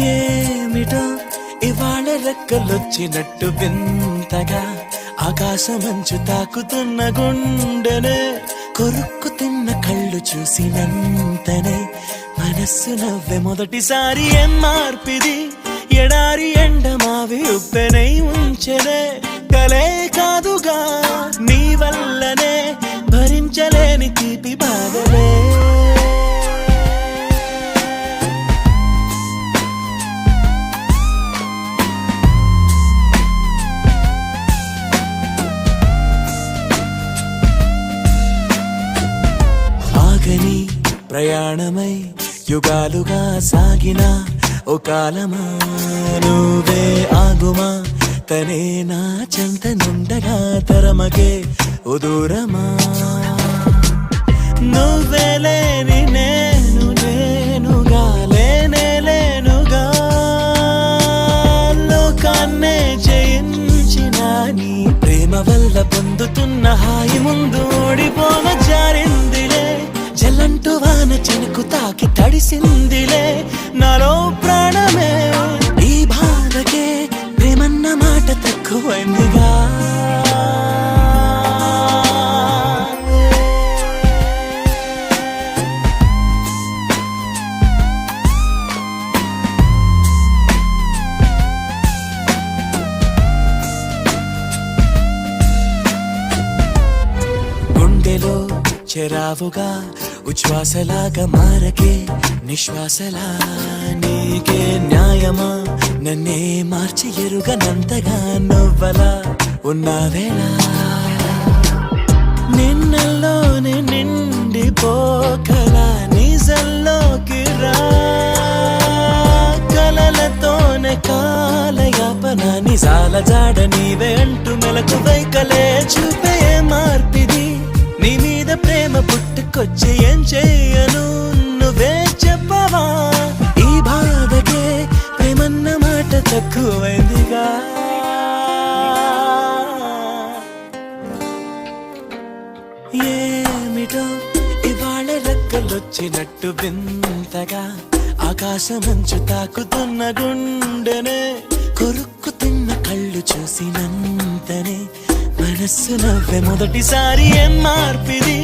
ఏమిటో ఇవాళ రెక్కలొచ్చినట్టు వింతగా ఆకాశమంచు తాకుతున్న గుండెనే కొరుక్కు తిన్న కళ్ళు చూసినంతనే మనస్సు నవ్వే మొదటిసారి ఏం మార్పిది ఎడారి ఎండమావి ఉప్పెనై ఉంచెనే కలే కాదుగా నీ వల్లనే భరించలేని తీపి బాధలే ఆగని ప్రయాణమై యుగాలుగా సాగిన ఓ కాలమా నువ్వే ఆగుమా తనే నా చెంత నుండగా తరమగే ఓ దూరమా నువ్వే లేని నేను నేనుగా లేనే లేనుగా లోకాన్నే జయించిన నీ ప్రేమ వల్ల పొందుతున్న హాయి ముందు ఓడిపోన జారిందిలే జల్లంటూ వాన చినుకు తాకి తడిసిందిలే నాలో ప్రాణమే ఈ బాధకే ప్రేమన్న మాట తక్కువైందిగా గుండెలో చెరావుగా ఉచ్ఛ్వాసలాగా మారకే నిశ్వాసలా నీకే న్యాయమా నన్నే మార్చి ఎరుగనంతగా నువ్వలా ఉన్నావేలా నిన్నల్లోనే నిండిపోకలా నిజంలోకి రా కలలతోనే కాలయాపన నిజాల జాడ నీవే అంటూ మెలకు వైకలే చూపే మార్పిది నీ మీద ప్రేమ పుట్టుకొచ్చి ఏం చెయ్యను నువ్వే చెప్పవా ఈ బాధకే ప్రేమన్న మాట తక్కువైందిగా ఏమిటో ఇవాళ రెక్కలొచ్చినట్టు వింతగా ఆకాశమంచు తాకుతున్న గుండెనే కొరుక్కు తిన్న కళ్ళు చూసినంతనే మనస్సు నవ్వే మొదటిసారి ఏం మార్పిది